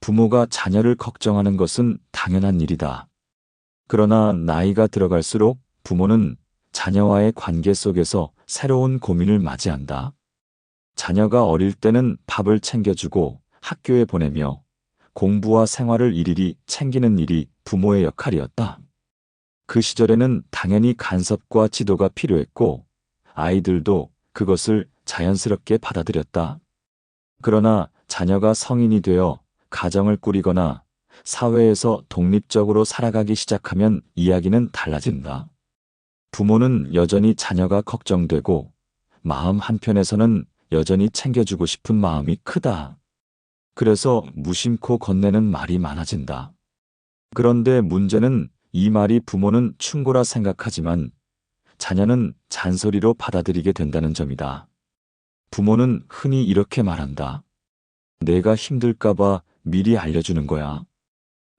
부모가 자녀를 걱정하는 것은 당연한 일이다. 그러나 나이가 들어갈수록 부모는 자녀와의 관계 속에서 새로운 고민을 맞이한다. 자녀가 어릴 때는 밥을 챙겨주고 학교에 보내며 공부와 생활을 일일이 챙기는 일이 부모의 역할이었다. 그 시절에는 당연히 간섭과 지도가 필요했고 아이들도 그것을 자연스럽게 받아들였다. 그러나 자녀가 성인이 되어 가정을 꾸리거나 사회에서 독립적으로 살아가기 시작하면 이야기는 달라진다. 부모는 여전히 자녀가 걱정되고 마음 한편에서는 여전히 챙겨주고 싶은 마음이 크다. 그래서 무심코 건네는 말이 많아진다. 그런데 문제는 이 말이 부모는 충고라 생각하지만 자녀는 잔소리로 받아들이게 된다는 점이다. 부모는 흔히 이렇게 말한다. 내가 힘들까봐 미리 알려주는 거야.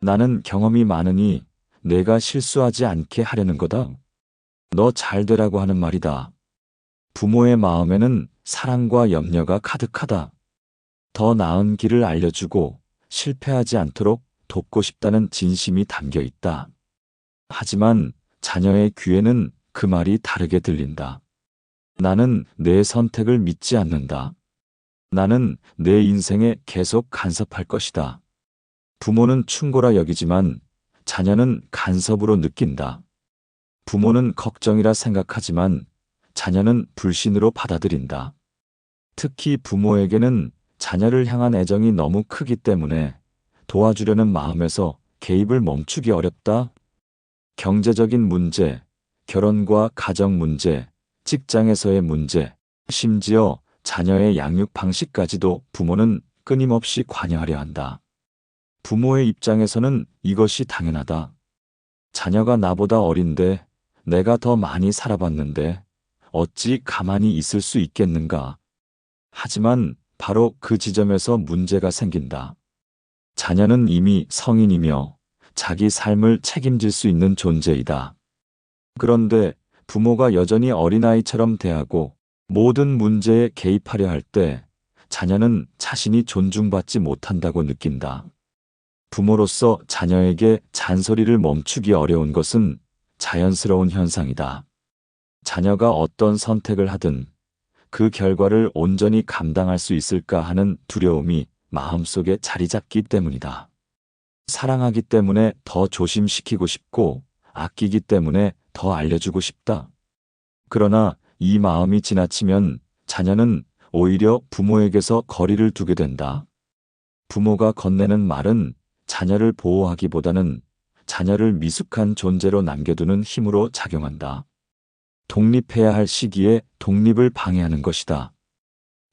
나는 경험이 많으니 내가 실수하지 않게 하려는 거다. 너 잘 되라고 하는 말이다. 부모의 마음에는 사랑과 염려가 가득하다. 더 나은 길을 알려주고 실패하지 않도록 돕고 싶다는 진심이 담겨 있다. 하지만 자녀의 귀에는 그 말이 다르게 들린다. 나는 내 선택을 믿지 않는다. 나는 내 인생에 계속 간섭할 것이다. 부모는 충고라 여기지만 자녀는 간섭으로 느낀다. 부모는 걱정이라 생각하지만 자녀는 불신으로 받아들인다. 특히 부모에게는 자녀를 향한 애정이 너무 크기 때문에 도와주려는 마음에서 개입을 멈추기 어렵다. 경제적인 문제, 결혼과 가정 문제, 직장에서의 문제, 심지어 자녀의 양육 방식까지도 부모는 끊임없이 관여하려 한다. 부모의 입장에서는 이것이 당연하다. 자녀가 나보다 어린데 내가 더 많이 살아봤는데 어찌 가만히 있을 수 있겠는가. 하지만 바로 그 지점에서 문제가 생긴다. 자녀는 이미 성인이며 자기 삶을 책임질 수 있는 존재이다. 그런데 부모가 여전히 어린아이처럼 대하고 모든 문제에 개입하려 할 때 자녀는 자신이 존중받지 못한다고 느낀다. 부모로서 자녀에게 잔소리를 멈추기 어려운 것은 자연스러운 현상이다. 자녀가 어떤 선택을 하든 그 결과를 온전히 감당할 수 있을까 하는 두려움이 마음속에 자리 잡기 때문이다. 사랑하기 때문에 더 조심시키고 싶고 아끼기 때문에 더 알려주고 싶다. 그러나 이 마음이 지나치면 자녀는 오히려 부모에게서 거리를 두게 된다. 부모가 건네는 말은 자녀를 보호하기보다는 자녀를 미숙한 존재로 남겨두는 힘으로 작용한다. 독립해야 할 시기에 독립을 방해하는 것이다.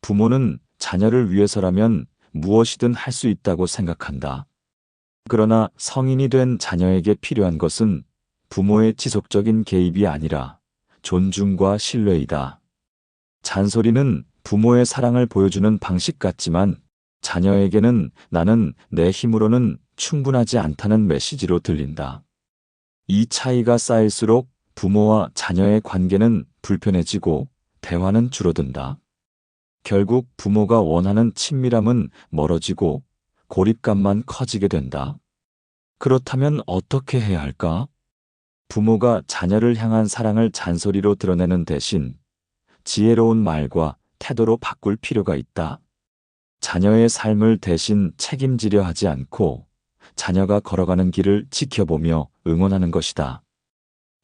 부모는 자녀를 위해서라면 무엇이든 할 수 있다고 생각한다. 그러나 성인이 된 자녀에게 필요한 것은 부모의 지속적인 개입이 아니라 존중과 신뢰이다. 잔소리는 부모의 사랑을 보여주는 방식 같지만 자녀에게는 나는 내 힘으로는 충분하지 않다는 메시지로 들린다. 이 차이가 쌓일수록 부모와 자녀의 관계는 불편해지고 대화는 줄어든다. 결국 부모가 원하는 친밀함은 멀어지고 고립감만 커지게 된다. 그렇다면 어떻게 해야 할까? 부모가 자녀를 향한 사랑을 잔소리로 드러내는 대신 지혜로운 말과 태도로 바꿀 필요가 있다. 자녀의 삶을 대신 책임지려 하지 않고 자녀가 걸어가는 길을 지켜보며 응원하는 것이다.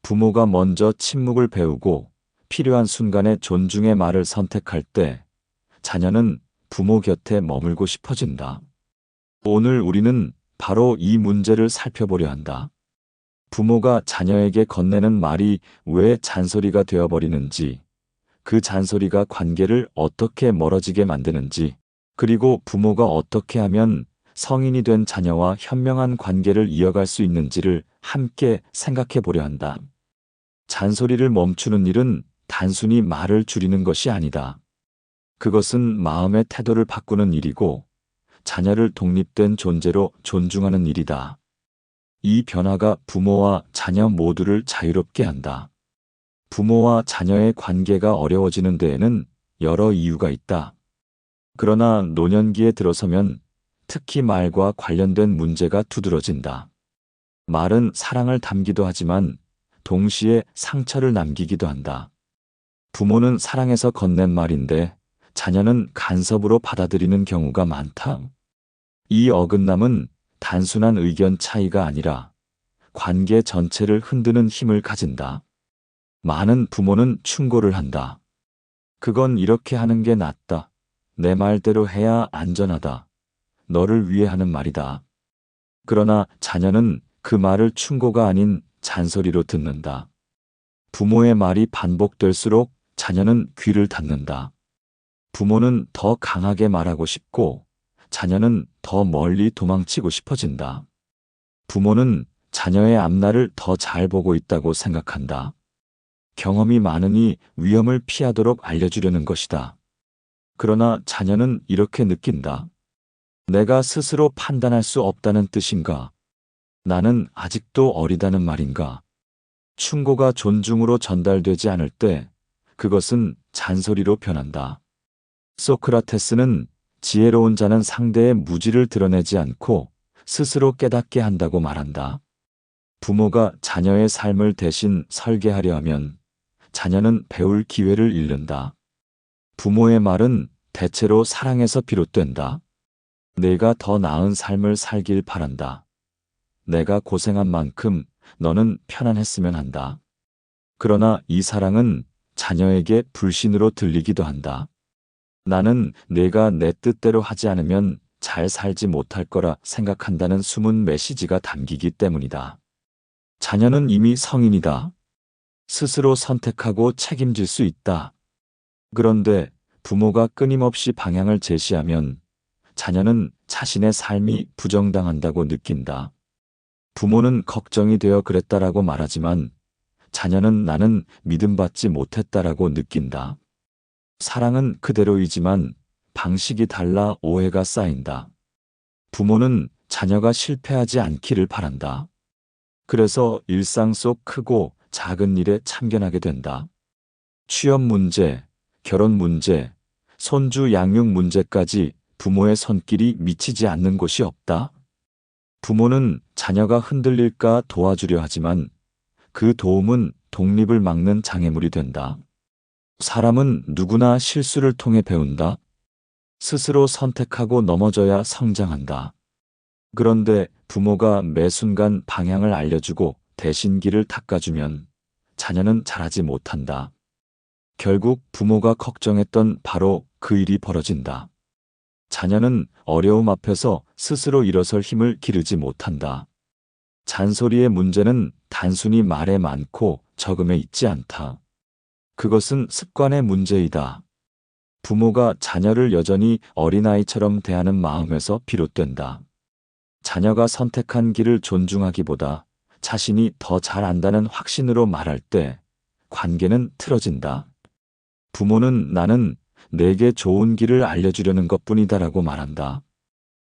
부모가 먼저 침묵을 배우고 필요한 순간에 존중의 말을 선택할 때 자녀는 부모 곁에 머물고 싶어진다. 오늘 우리는 바로 이 문제를 살펴보려 한다. 부모가 자녀에게 건네는 말이 왜 잔소리가 되어버리는지, 그 잔소리가 관계를 어떻게 멀어지게 만드는지, 그리고 부모가 어떻게 하면 성인이 된 자녀와 현명한 관계를 이어갈 수 있는지를 함께 생각해 보려 한다. 잔소리를 멈추는 일은 단순히 말을 줄이는 것이 아니다. 그것은 마음의 태도를 바꾸는 일이고 자녀를 독립된 존재로 존중하는 일이다. 이 변화가 부모와 자녀 모두를 자유롭게 한다. 부모와 자녀의 관계가 어려워지는 데에는 여러 이유가 있다. 그러나 노년기에 들어서면 특히 말과 관련된 문제가 두드러진다. 말은 사랑을 담기도 하지만 동시에 상처를 남기기도 한다. 부모는 사랑해서 건넨 말인데 자녀는 간섭으로 받아들이는 경우가 많다. 이 어긋남은 단순한 의견 차이가 아니라 관계 전체를 흔드는 힘을 가진다. 많은 부모는 충고를 한다. 그건 이렇게 하는 게 낫다. 내 말대로 해야 안전하다. 너를 위해 하는 말이다. 그러나 자녀는 그 말을 충고가 아닌 잔소리로 듣는다. 부모의 말이 반복될수록 자녀는 귀를 닫는다. 부모는 더 강하게 말하고 싶고 자녀는 더 멀리 도망치고 싶어진다. 부모는 자녀의 앞날을 더 잘 보고 있다고 생각한다. 경험이 많으니 위험을 피하도록 알려주려는 것이다. 그러나 자녀는 이렇게 느낀다. 내가 스스로 판단할 수 없다는 뜻인가? 나는 아직도 어리다는 말인가? 충고가 존중으로 전달되지 않을 때 그것은 잔소리로 변한다. 소크라테스는 지혜로운 자는 상대의 무지를 드러내지 않고 스스로 깨닫게 한다고 말한다. 부모가 자녀의 삶을 대신 설계하려 하면 자녀는 배울 기회를 잃는다. 부모의 말은 대체로 사랑에서 비롯된다. 내가 더 나은 삶을 살길 바란다. 내가 고생한 만큼 너는 편안했으면 한다. 그러나 이 사랑은 자녀에게 불신으로 들리기도 한다. 나는 내가 내 뜻대로 하지 않으면 잘 살지 못할 거라 생각한다는 숨은 메시지가 담기기 때문이다. 자녀는 이미 성인이다. 스스로 선택하고 책임질 수 있다. 그런데 부모가 끊임없이 방향을 제시하면 자녀는 자신의 삶이 부정당한다고 느낀다. 부모는 걱정이 되어 그랬다라고 말하지만 자녀는 나는 믿음받지 못했다라고 느낀다. 사랑은 그대로이지만 방식이 달라 오해가 쌓인다. 부모는 자녀가 실패하지 않기를 바란다. 그래서 일상 속 크고 작은 일에 참견하게 된다. 취업 문제, 결혼 문제, 손주 양육 문제까지 부모의 손길이 미치지 않는 곳이 없다. 부모는 자녀가 흔들릴까 도와주려 하지만 그 도움은 독립을 막는 장애물이 된다. 사람은 누구나 실수를 통해 배운다. 스스로 선택하고 넘어져야 성장한다. 그런데 부모가 매 순간 방향을 알려주고 대신 길을 닦아주면 자녀는 잘하지 못한다. 결국 부모가 걱정했던 바로 그 일이 벌어진다. 자녀는 어려움 앞에서 스스로 일어설 힘을 기르지 못한다. 잔소리의 문제는 단순히 말에 많고 적음에 있지 않다. 그것은 습관의 문제이다. 부모가 자녀를 여전히 어린아이처럼 대하는 마음에서 비롯된다. 자녀가 선택한 길을 존중하기보다 자신이 더 잘 안다는 확신으로 말할 때 관계는 틀어진다. 부모는 나는 내게 좋은 길을 알려주려는 것뿐이다라고 말한다.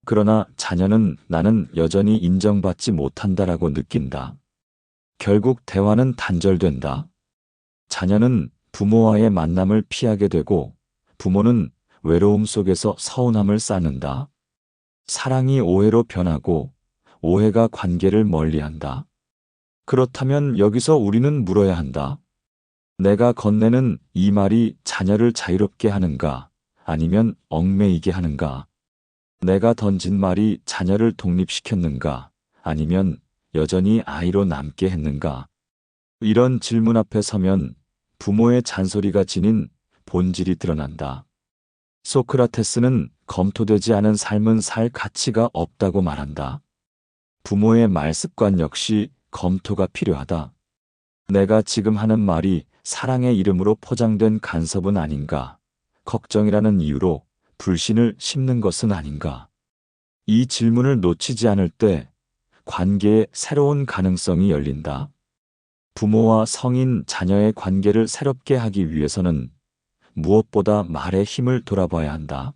그러나 자녀는 나는 여전히 인정받지 못한다라고 느낀다. 결국 대화는 단절된다. 자녀는 부모와의 만남을 피하게 되고 부모는 외로움 속에서 서운함을 쌓는다. 사랑이 오해로 변하고 오해가 관계를 멀리한다. 그렇다면 여기서 우리는 물어야 한다. 내가 건네는 이 말이 자녀를 자유롭게 하는가 아니면 얽매이게 하는가? 내가 던진 말이 자녀를 독립시켰는가 아니면 여전히 아이로 남게 했는가? 이런 질문 앞에 서면 부모의 잔소리가 지닌 본질이 드러난다. 소크라테스는 검토되지 않은 삶은 살 가치가 없다고 말한다. 부모의 말 습관 역시 검토가 필요하다. 내가 지금 하는 말이 사랑의 이름으로 포장된 간섭은 아닌가? 걱정이라는 이유로 불신을 심는 것은 아닌가? 이 질문을 놓치지 않을 때 관계에 새로운 가능성이 열린다. 부모와 성인, 자녀의 관계를 새롭게 하기 위해서는 무엇보다 말의 힘을 돌아봐야 한다.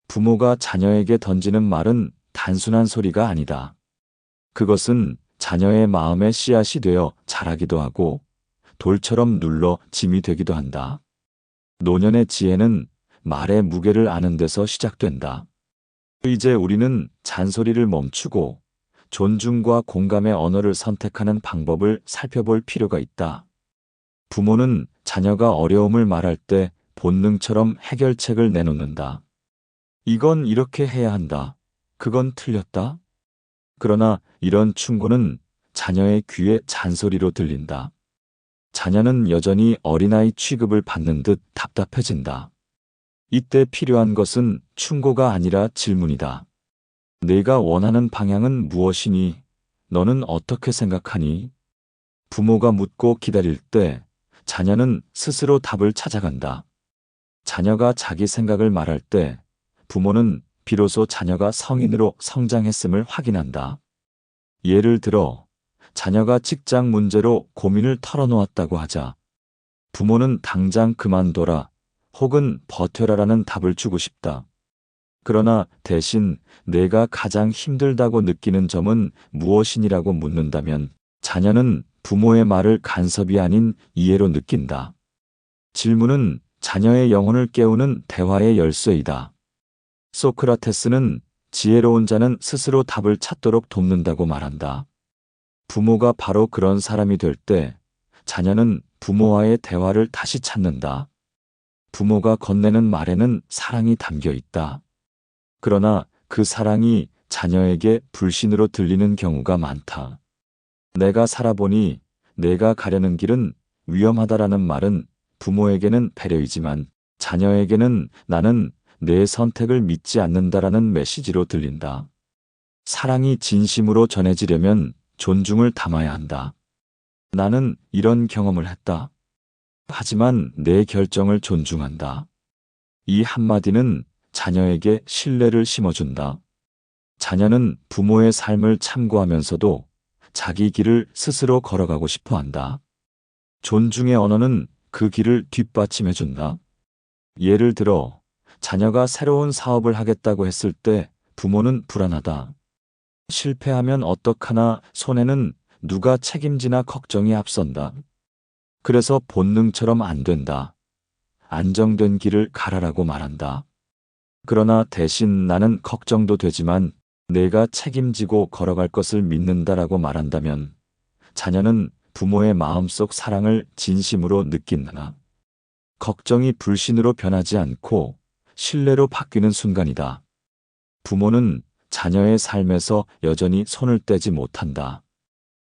부모가 자녀에게 던지는 말은 단순한 소리가 아니다. 그것은 자녀의 마음의 씨앗이 되어 자라기도 하고 돌처럼 눌러 짐이 되기도 한다. 노년의 지혜는 말의 무게를 아는 데서 시작된다. 이제 우리는 잔소리를 멈추고 존중과 공감의 언어를 선택하는 방법을 살펴볼 필요가 있다. 부모는 자녀가 어려움을 말할 때 본능처럼 해결책을 내놓는다. 이건 이렇게 해야 한다. 그건 틀렸다. 그러나 이런 충고는 자녀의 귀에 잔소리로 들린다. 자녀는 여전히 어린아이 취급을 받는 듯 답답해진다. 이때 필요한 것은 충고가 아니라 질문이다. 내가 원하는 방향은 무엇이니? 너는 어떻게 생각하니? 부모가 묻고 기다릴 때 자녀는 스스로 답을 찾아간다. 자녀가 자기 생각을 말할 때 부모는 비로소 자녀가 성인으로 성장했음을 확인한다. 예를 들어, 자녀가 직장 문제로 고민을 털어놓았다고 하자. 부모는 당장 그만둬라 혹은 버텨라라는 답을 주고 싶다. 그러나 대신 내가 가장 힘들다고 느끼는 점은 무엇이니라고 묻는다면 자녀는 부모의 말을 간섭이 아닌 이해로 느낀다. 질문은 자녀의 영혼을 깨우는 대화의 열쇠이다. 소크라테스는 지혜로운 자는 스스로 답을 찾도록 돕는다고 말한다. 부모가 바로 그런 사람이 될 때 자녀는 부모와의 대화를 다시 찾는다. 부모가 건네는 말에는 사랑이 담겨 있다. 그러나 그 사랑이 자녀에게 불신으로 들리는 경우가 많다. 내가 살아보니 내가 가려는 길은 위험하다라는 말은 부모에게는 배려이지만 자녀에게는 나는 내 선택을 믿지 않는다라는 메시지로 들린다. 사랑이 진심으로 전해지려면 존중을 담아야 한다. 나는 이런 경험을 했다. 하지만 내 결정을 존중한다. 이 한마디는 자녀에게 신뢰를 심어준다. 자녀는 부모의 삶을 참고하면서도 자기 길을 스스로 걸어가고 싶어 한다. 존중의 언어는 그 길을 뒷받침해준다. 예를 들어, 자녀가 새로운 사업을 하겠다고 했을 때 부모는 불안하다. 실패하면 어떡하나 손해는 누가 책임지나 걱정이 앞선다. 그래서 본능처럼 안 된다. 안정된 길을 가라라고 말한다. 그러나 대신 나는 걱정도 되지만 내가 책임지고 걸어갈 것을 믿는다라고 말한다면 자녀는 부모의 마음속 사랑을 진심으로 느낀다. 걱정이 불신으로 변하지 않고 신뢰로 바뀌는 순간이다. 부모는 자녀의 삶에서 여전히 손을 떼지 못한다.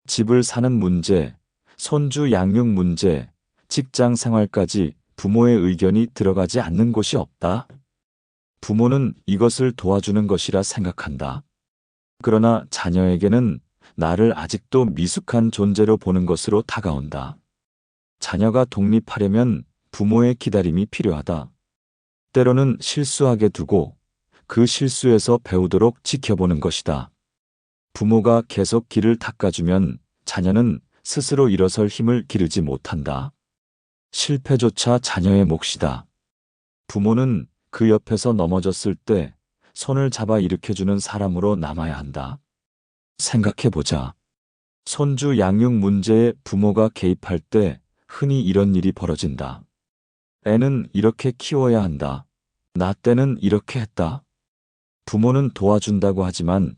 집을 사는 문제, 손주 양육 문제, 직장 생활까지 부모의 의견이 들어가지 않는 곳이 없다. 부모는 이것을 도와주는 것이라 생각한다. 그러나 자녀에게는 나를 아직도 미숙한 존재로 보는 것으로 다가온다. 자녀가 독립하려면 부모의 기다림이 필요하다. 때로는 실수하게 두고 그 실수에서 배우도록 지켜보는 것이다. 부모가 계속 길을 닦아주면 자녀는 스스로 일어설 힘을 기르지 못한다. 실패조차 자녀의 몫이다. 부모는 그 옆에서 넘어졌을 때 손을 잡아 일으켜주는 사람으로 남아야 한다. 생각해보자. 손주 양육 문제에 부모가 개입할 때 흔히 이런 일이 벌어진다. 애는 이렇게 키워야 한다. 나 때는 이렇게 했다. 부모는 도와준다고 하지만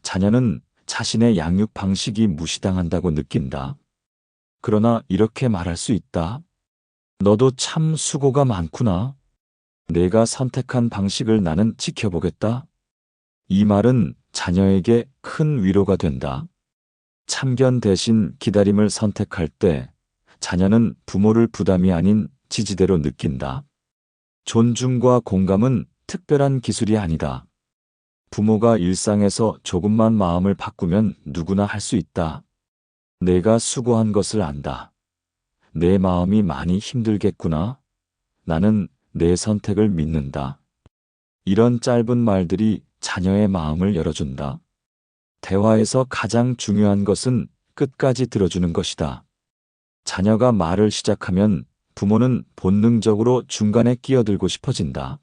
자녀는 자신의 양육 방식이 무시당한다고 느낀다. 그러나 이렇게 말할 수 있다. 너도 참 수고가 많구나. 내가 선택한 방식을 나는 지켜보겠다. 이 말은 자녀에게 큰 위로가 된다. 참견 대신 기다림을 선택할 때 자녀는 부모를 부담이 아닌 지지대로 느낀다. 존중과 공감은 특별한 기술이 아니다. 부모가 일상에서 조금만 마음을 바꾸면 누구나 할 수 있다. 내가 수고한 것을 안다. 내 마음이 많이 힘들겠구나. 나는 내 선택을 믿는다. 이런 짧은 말들이 자녀의 마음을 열어준다. 대화에서 가장 중요한 것은 끝까지 들어주는 것이다. 자녀가 말을 시작하면 부모는 본능적으로 중간에 끼어들고 싶어진다.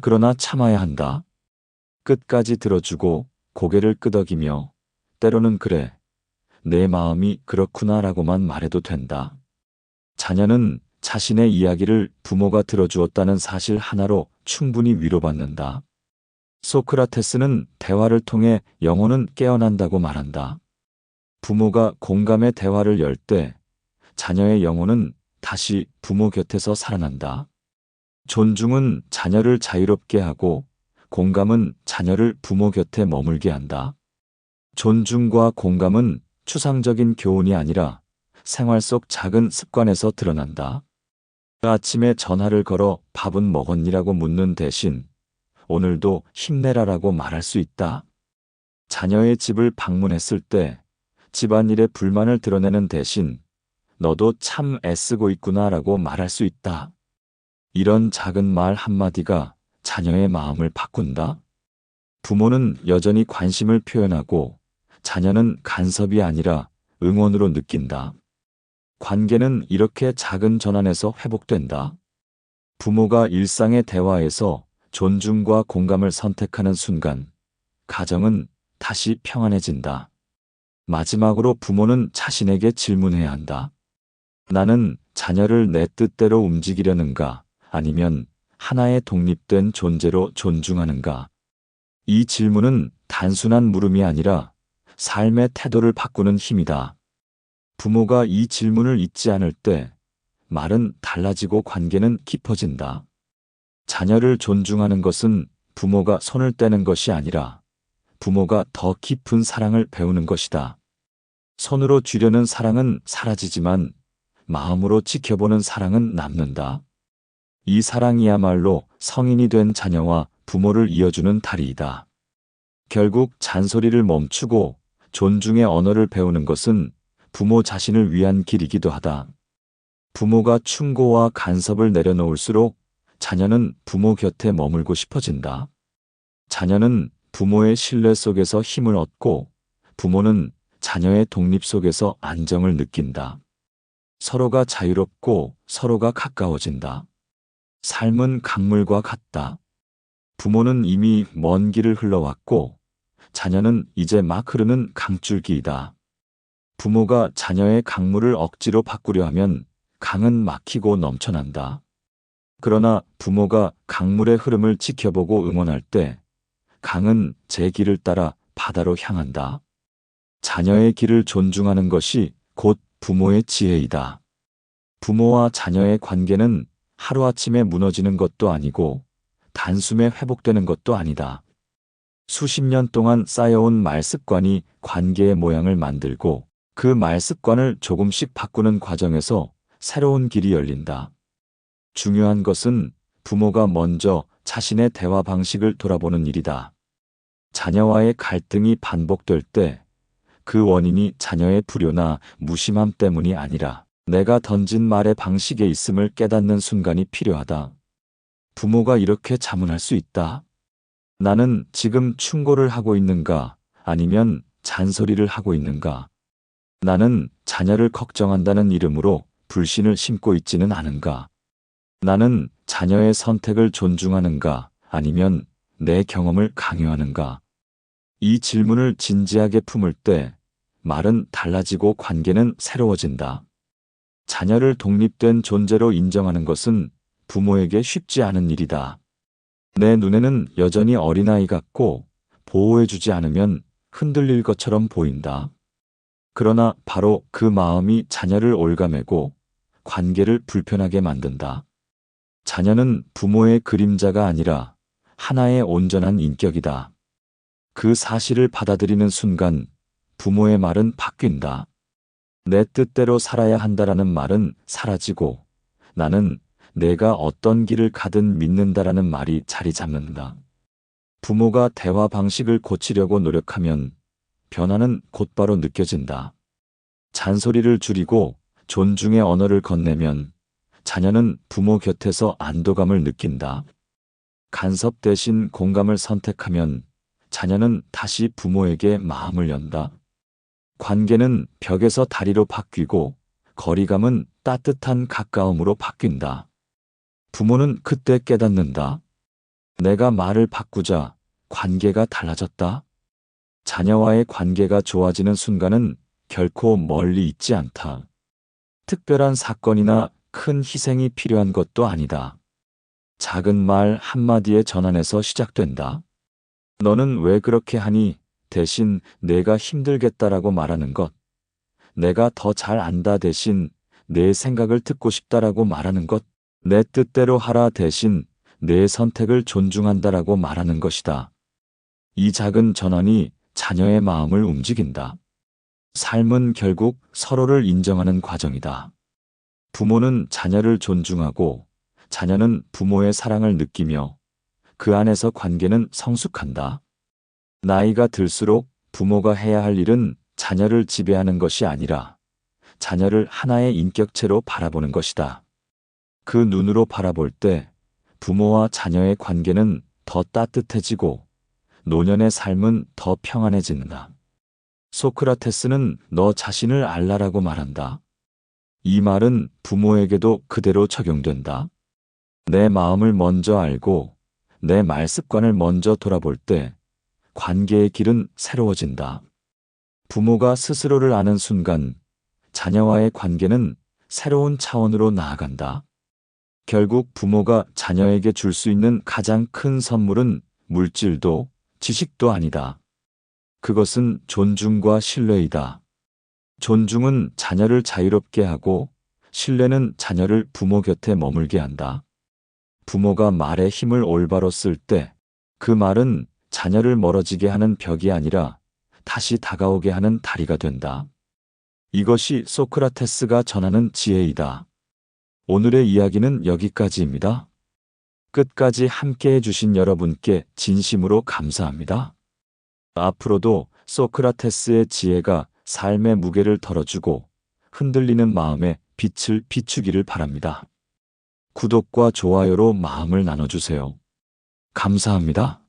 그러나 참아야 한다. 끝까지 들어주고 고개를 끄덕이며 때로는 그래, 내 마음이 그렇구나라고만 말해도 된다. 자녀는 자신의 이야기를 부모가 들어주었다는 사실 하나로 충분히 위로받는다. 소크라테스는 대화를 통해 영혼은 깨어난다고 말한다. 부모가 공감의 대화를 열 때 자녀의 영혼은 다시 부모 곁에서 살아난다. 존중은 자녀를 자유롭게 하고 공감은 자녀를 부모 곁에 머물게 한다. 존중과 공감은 추상적인 교훈이 아니라 생활 속 작은 습관에서 드러난다. 아침에 전화를 걸어 밥은 먹었니라고 묻는 대신 오늘도 힘내라라고 말할 수 있다. 자녀의 집을 방문했을 때 집안일에 불만을 드러내는 대신 너도 참 애쓰고 있구나라고 말할 수 있다. 이런 작은 말 한마디가 자녀의 마음을 바꾼다. 부모는 여전히 관심을 표현하고 자녀는 간섭이 아니라 응원으로 느낀다. 관계는 이렇게 작은 전환에서 회복된다. 부모가 일상의 대화에서 존중과 공감을 선택하는 순간, 가정은 다시 평안해진다. 마지막으로 부모는 자신에게 질문해야 한다. 나는 자녀를 내 뜻대로 움직이려는가, 아니면 하나의 독립된 존재로 존중하는가? 이 질문은 단순한 물음이 아니라 삶의 태도를 바꾸는 힘이다. 부모가 이 질문을 잊지 않을 때 말은 달라지고 관계는 깊어진다. 자녀를 존중하는 것은 부모가 손을 떼는 것이 아니라 부모가 더 깊은 사랑을 배우는 것이다. 손으로 쥐려는 사랑은 사라지지만 마음으로 지켜보는 사랑은 남는다. 이 사랑이야말로 성인이 된 자녀와 부모를 이어주는 다리이다. 결국 잔소리를 멈추고 존중의 언어를 배우는 것은 부모 자신을 위한 길이기도 하다. 부모가 충고와 간섭을 내려놓을수록 자녀는 부모 곁에 머물고 싶어진다. 자녀는 부모의 신뢰 속에서 힘을 얻고 부모는 자녀의 독립 속에서 안정을 느낀다. 서로가 자유롭고 서로가 가까워진다. 삶은 강물과 같다. 부모는 이미 먼 길을 흘러왔고 자녀는 이제 막 흐르는 강줄기이다. 부모가 자녀의 강물을 억지로 바꾸려 하면 강은 막히고 넘쳐난다. 그러나 부모가 강물의 흐름을 지켜보고 응원할 때 강은 제 길을 따라 바다로 향한다. 자녀의 길을 존중하는 것이 곧 부모의 지혜이다. 부모와 자녀의 관계는 하루아침에 무너지는 것도 아니고 단숨에 회복되는 것도 아니다. 수십 년 동안 쌓여온 말습관이 관계의 모양을 만들고 그 말습관을 조금씩 바꾸는 과정에서 새로운 길이 열린다. 중요한 것은 부모가 먼저 자신의 대화 방식을 돌아보는 일이다. 자녀와의 갈등이 반복될 때 그 원인이 자녀의 불효나 무심함 때문이 아니라 내가 던진 말의 방식에 있음을 깨닫는 순간이 필요하다. 부모가 이렇게 자문할 수 있다. 나는 지금 충고를 하고 있는가, 아니면 잔소리를 하고 있는가? 나는 자녀를 걱정한다는 이름으로 불신을 심고 있지는 않은가? 나는 자녀의 선택을 존중하는가, 아니면 내 경험을 강요하는가? 이 질문을 진지하게 품을 때 말은 달라지고 관계는 새로워진다. 자녀를 독립된 존재로 인정하는 것은 부모에게 쉽지 않은 일이다. 내 눈에는 여전히 어린아이 같고 보호해주지 않으면 흔들릴 것처럼 보인다. 그러나 바로 그 마음이 자녀를 올가매고 관계를 불편하게 만든다. 자녀는 부모의 그림자가 아니라 하나의 온전한 인격이다. 그 사실을 받아들이는 순간 부모의 말은 바뀐다. 내 뜻대로 살아야 한다라는 말은 사라지고 나는 내가 어떤 길을 가든 믿는다라는 말이 자리 잡는다. 부모가 대화 방식을 고치려고 노력하면 변화는 곧바로 느껴진다. 잔소리를 줄이고 존중의 언어를 건네면 자녀는 부모 곁에서 안도감을 느낀다. 간섭 대신 공감을 선택하면 자녀는 다시 부모에게 마음을 연다. 관계는 벽에서 다리로 바뀌고 거리감은 따뜻한 가까움으로 바뀐다. 부모는 그때 깨닫는다. 내가 말을 바꾸자 관계가 달라졌다. 자녀와의 관계가 좋아지는 순간은 결코 멀리 있지 않다. 특별한 사건이나 큰 희생이 필요한 것도 아니다. 작은 말 한마디의 전환에서 시작된다. 너는 왜 그렇게 하니? 대신 내가 힘들겠다라고 말하는 것. 내가 더 잘 안다 대신 내 생각을 듣고 싶다라고 말하는 것. 내 뜻대로 하라 대신 내 선택을 존중한다라고 말하는 것이다. 이 작은 전환이 자녀의 마음을 움직인다. 삶은 결국 서로를 인정하는 과정이다. 부모는 자녀를 존중하고 자녀는 부모의 사랑을 느끼며 그 안에서 관계는 성숙한다. 나이가 들수록 부모가 해야 할 일은 자녀를 지배하는 것이 아니라 자녀를 하나의 인격체로 바라보는 것이다. 그 눈으로 바라볼 때 부모와 자녀의 관계는 더 따뜻해지고 노년의 삶은 더 평안해진다. 소크라테스는 너 자신을 알라라고 말한다. 이 말은 부모에게도 그대로 적용된다. 내 마음을 먼저 알고 내 말습관을 먼저 돌아볼 때 관계의 길은 새로워진다. 부모가 스스로를 아는 순간 자녀와의 관계는 새로운 차원으로 나아간다. 결국 부모가 자녀에게 줄 수 있는 가장 큰 선물은 물질도 지식도 아니다. 그것은 존중과 신뢰이다. 존중은 자녀를 자유롭게 하고 신뢰는 자녀를 부모 곁에 머물게 한다. 부모가 말의 힘을 올바로 쓸 때 그 말은 자녀를 멀어지게 하는 벽이 아니라 다시 다가오게 하는 다리가 된다. 이것이 소크라테스가 전하는 지혜이다. 오늘의 이야기는 여기까지입니다. 끝까지 함께 해주신 여러분께 진심으로 감사합니다. 앞으로도 소크라테스의 지혜가 삶의 무게를 덜어주고 흔들리는 마음에 빛을 비추기를 바랍니다. 구독과 좋아요로 마음을 나눠주세요. 감사합니다.